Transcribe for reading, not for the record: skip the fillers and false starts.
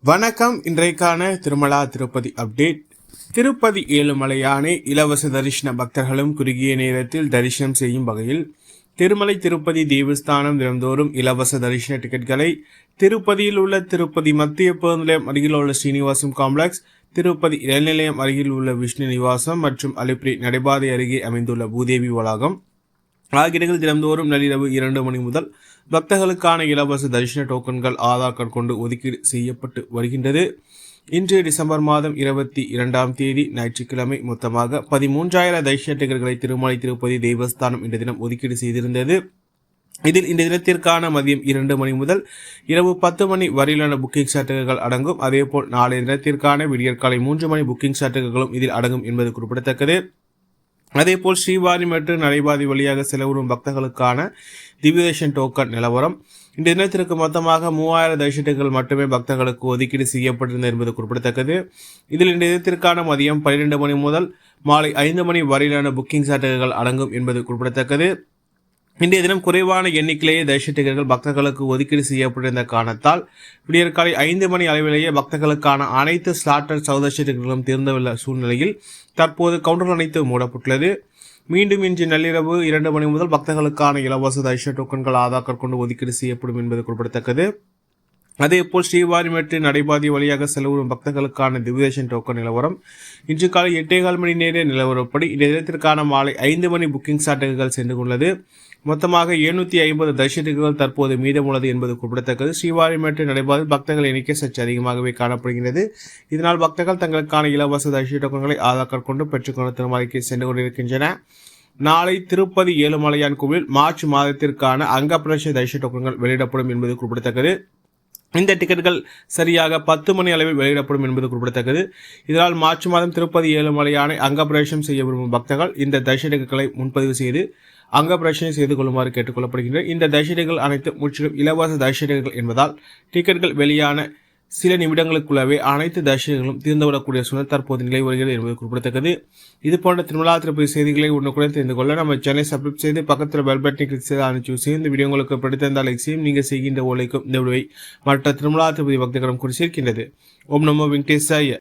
வணக்கம். இன்றைக்கான திருமலா திருப்பதி அப்டேட். திருப்பதி ஏழுமலையானை இலவச தரிசன பக்தர்களும் குறுகிய நேரத்தில் தரிசனம் செய்யும் வகையில் திருமலை திருப்பதி தேவஸ்தானம் தினந்தோறும் இலவச தரிசன டிக்கெட்களை திருப்பதியில் உள்ள திருப்பதி மத்திய பேருந்து நிலையம் அருகில் உள்ள ஸ்ரீனிவாசம் காம்ப்ளெக்ஸ், திருப்பதி ரயில் நிலையம் அருகில் உள்ள விஷ்ணு நிவாசம் மற்றும் அலிப்பிரி நடைபாதை அருகே அமைந்துள்ள பூதேவி வளாகம் ஆகிய இடங்கள் தினந்தோறும் நள்ளிரவு 2 மணி முதல் பக்தர்களுக்கான இலவச தரிசன டோக்கன்கள் ஆதார் கார்டு கொண்டு ஒதுக்கீடு செய்யப்பட்டு வருகின்றது. இன்று டிசம்பர் மாதம் 22ஆம் தேதி ஞாயிற்றுக்கிழமை மொத்தமாக 13,000 தரிசன டிக்கெட்டுகளை திருமலை திருப்பதி தேவஸ்தானம் இன்று தினம் ஒதுக்கீடு செய்திருந்தது. இதில் இந்த தினத்திற்கான மதியம் 2 மணி முதல் இரவு 10 மணி வரையிலான புக்கிங் சர்டிஃபிகேட்டுகள் அடங்கும். அதேபோல் நாளைய தினத்திற்கான விடியற்காலை 3 மணி புக்கிங் சர்டிஃபிகேட்டுகளும் இதில் அடங்கும் என்பது குறிப்பிடத்தக்கது. அதேபோல் ஸ்ரீவாரி மற்றும் நடைபாதை வழியாக செலவுறும் பக்தர்களுக்கான திவ்யதர்ஷன் டோக்கன் நிலவரம். இந்த தினத்திற்கு மொத்தமாக 3000 தரிசனங்கள் மட்டுமே பக்தர்களுக்கு ஒதுக்கீடு செய்யப்பட்டிருந்தது என்பது குறிப்பிடத்தக்கது. இதில் இந்த தினத்திற்கான மதியம் 12 மணி முதல் மாலை 5 மணி வரையிலான புக்கிங் சர்டிஃபிகேட்டுகள் அடங்கும் என்பது குறிப்பிடத்தக்கது. இன்றைய தினம் குறைவான எண்ணிக்கையிலேயே தரிசன டிக்கெட்டுகள் பக்தர்களுக்கு ஒதுக்கீடு செய்யப்பட்டிருந்த காரணத்தால் விடியற்காலை 5 மணி அளவிலேயே பக்தர்களுக்கான அனைத்து ஸ்லாட்டர் சௌதர்ஷன டிக்கெட்டுகளும் தீர்ந்துள்ள சூழ்நிலையில் தற்போது கவுண்டர்கள் அனைத்து மூடப்பட்டுள்ளது. மீண்டும் இன்று நள்ளிரவு 2 மணி முதல் பக்தர்களுக்கான இலவச தரிசன டோக்கன்கள் ஆதார் கார்டு கொண்டு ஒதுக்கீடு செய்யப்படும் என்பது குறிப்பிடத்தக்கது. அதேபோல் ஸ்ரீவாரி மற்றும் நடைபாதை வழியாக செலவுறும் பக்தர்களுக்கான திவ்யதர்ஷன் டோக்கன் நிலவரம். இன்று காலை 8:15 மணி நேர நிலவரப்படி இந்த தினத்திற்கான மாலை 5 மணி புக்கிங் சர்டிஃபிகேட்டுகள் சென்று கொண்டது. மொத்தமாக 750 தரிசன டிக்கெட்டுகள் தற்போது மீதமுள்ளது என்பது குறிப்பிடத்தக்கது. ஸ்ரீவாரி மற்றும் நடைபாதையில் பக்தர்கள் எண்ணிக்கை சற்று அதிகமாகவே காணப்படுகிறது. இதனால் பக்தர்கள் தங்களுக்கான இலவச தரிசன டோக்கன்களை ஆதார் கார்டு கொண்டு பெற்றுக்கொண்டு திருமலைக்கு சென்று கொண்டிருக்கின்றன. நாளை திருப்பதி ஏழுமலையான் கோவில் மார்ச் மாதத்திற்கான அங்கப்பிரவேச தரிசன டோக்கன்கள் வெளியிடப்படும் என்பது குறிப்பிடத்தக்கது. இந்த டிக்கெட்டுகள் சரியாக 10 மணி அளவில் வெளியிடப்படும் என்பது குறிப்பிடத்தக்கது. இதனால் மார்ச் மாதம் திருப்பதி ஏழுமலையானை அங்கப்பிரவேசம் செய்ய விரும்பும் பக்தர்கள் இந்த தரிசன டிக்கெட்டுகளை முன்பதிவு செய்து அங்கப்பிரவேசனை செய்து கொள்ளுமாறு கேட்டுக்கொள்ளப்படுகின்றனர். இந்த தரிசனங்கள் அனைத்து முற்றிலும் இலவச தரிசனங்கள் என்பதால் டிக்கெட்டுகள் வெளியான சில நிமிடங்களுக்குள்ளவே அனைத்து தரிசனங்களும் தீர்ந்துவிடக்கூடிய சூழல் தற்போது நிலை வருகிறது என்பது குறிப்பிடத்தக்கது. இதுபோன்ற திருமலா திருப்பதி செய்திகளை உடனுக்குடன் தெரிந்து கொள்ள நம்ம சேனலை சப்ஸ்கிரைப் செய்து பக்கத்தில் பெல் பட்டனை கிளிக் செய்து அனுப்பிச்சு இந்த வீடியோ உங்களுக்கு பிடித்திருந்தால் லைக் செய்யும். நீங்கள் செய்கின்ற ஓலைக்கும் இந்த வீடியோவை மற்ற திருமலா திருப்பதி பக்தர்களும் குறி சேர்க்கின்றது. ஓம் நமோ வெங்கடேசாய.